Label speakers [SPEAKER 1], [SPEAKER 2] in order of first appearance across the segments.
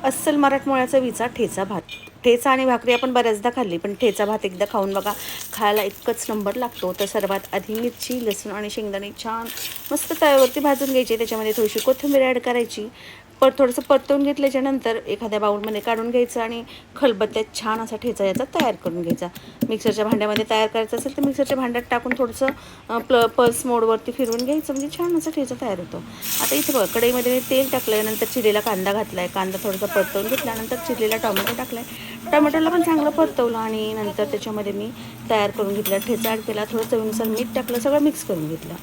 [SPEAKER 1] अस्सल मराठमोळ्याचा विचा ठेचा भात. ठेचा आणि भाकरी आपण बऱ्याचदा खाल्ली, पण ठेचा भात एकदा खाऊन बघा. खायला इतकंच नंबर लागतो. तर सर्वात आधी मिरची, लसूण आणि शेंगदाणे छान मस्त तव्यावरती भाजून घ्यायचे. त्याच्यामध्ये थोडीशी कोथिंबीर ॲड करायची. थोडंसं परतवून घेतल्याच्यानंतर एखाद्या बाउलमध्ये काढून घ्यायचं आणि खलबत्त्यात छान असा ठेचा याचा तयार करून घ्यायचा. मिक्सरच्या भांड्यामध्ये तयार करायचं असेल तर मिक्सरच्या भांड्यात टाकून थोडंसं पल्स मोडवरती फिरवून घ्यायचं, म्हणजे छान असा ठेचा तयार होतो. आता इथे बघा, कढईमध्ये मी तेल टाकलं, नंतर चिरलेला कांदा घातला आहे. कांदा थोडासा परतवून घेतल्यानंतर चिरलेला टोमॅटो टाकला आहे. टोमॅटोला पण चांगलं परतवलं आणि नंतर त्याच्यामध्ये मी तयार करून घेतला ठेचा ॲड केला. थोडं चवीनुसार मीठ टाकलं, सगळं मिक्स करून घेतलं.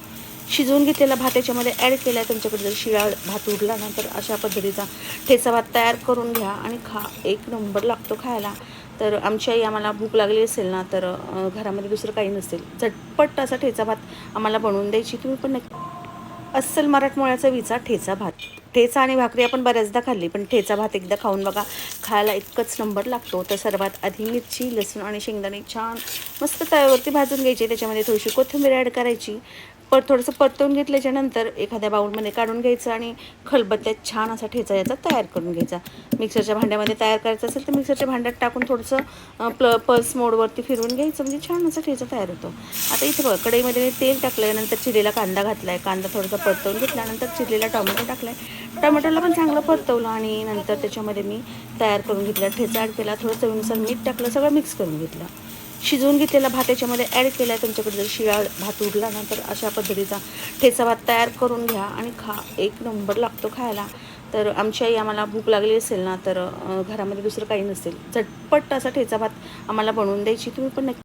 [SPEAKER 1] शिजवून घेतलेला भात याच्यामध्ये ॲड केला आहे. तुमच्याकडे जर शिळा भात उरला ना, तर अशा पद्धतीचा ठेचा भात तयार करून घ्या आणि खा. एक नंबर लागतो खायला. तर आमची आई आम्हाला भूक लागली असेल ना, तर घरामध्ये दुसरं काही नसेल, झटपट असा ठेचा भात आम्हाला बनवून द्यायची. तुम्ही पण नक्की. अस्सल मराठमोळ्याचा विचा ठेचा भात. ठेचा आणि भाकरी आपण बऱ्याचदा खाल्ली, पण ठेचा भात एकदा खाऊन बघा. खायला इतकंच नंबर लागतो. तर सर्वात आधी मिरची, लसूण आणि शेंगदाणे छान मस्त तव्यावरती भाजून घ्यायचे. त्याच्यामध्ये थोडीशी कोथिंबीर ॲड करायची. थोडंसं परतवून घेतल्याच्यानंतर एखाद्या बाउलमध्ये काढून घ्यायचं आणि खलबत्त्यात छान असा ठेचा याचा तयार करून घ्यायचा. मिक्सरच्या भांड्यामध्ये तयार करायचं असेल तर मिक्सरच्या भांड्यात टाकून थोडंसं पल्स मोडवरती फिरवून घ्यायचं, म्हणजे छान असा ठेचा तयार होतो. आता इथे बघा, कढईमध्ये मी तेल टाकलं, नंतर चिरलेला कांदा घातला आहे. कांदा थोडासा परतवून घेतल्यानंतर चिरलेला टोमॅटो टाकला आहे. टोमॅटोला पण चांगलं परतवलं आणि नंतर त्याच्यामध्ये मी तयार करून घेतला ठेचा ॲड केला. थोडं चवीनुसार मीठ टाकलं, सगळं मिक्स करून घेतलं. शिजवून घेतलेला भात याच्यामध्ये ॲड केला आहे. तुमच्याकडे जर शिळा भात उरला ना, तर अशा पद्धतीचा ठेचा भात तयार करून घ्या आणि खा. एक नंबर लागतो खायला. तर आमची आई आम्हाला भूक लागली असेल ना, तर घरामध्ये दुसरं काही नसेल, झटपट असा ठेचा भात आम्हाला बनवून द्यायची. तुम्ही पण नक्की.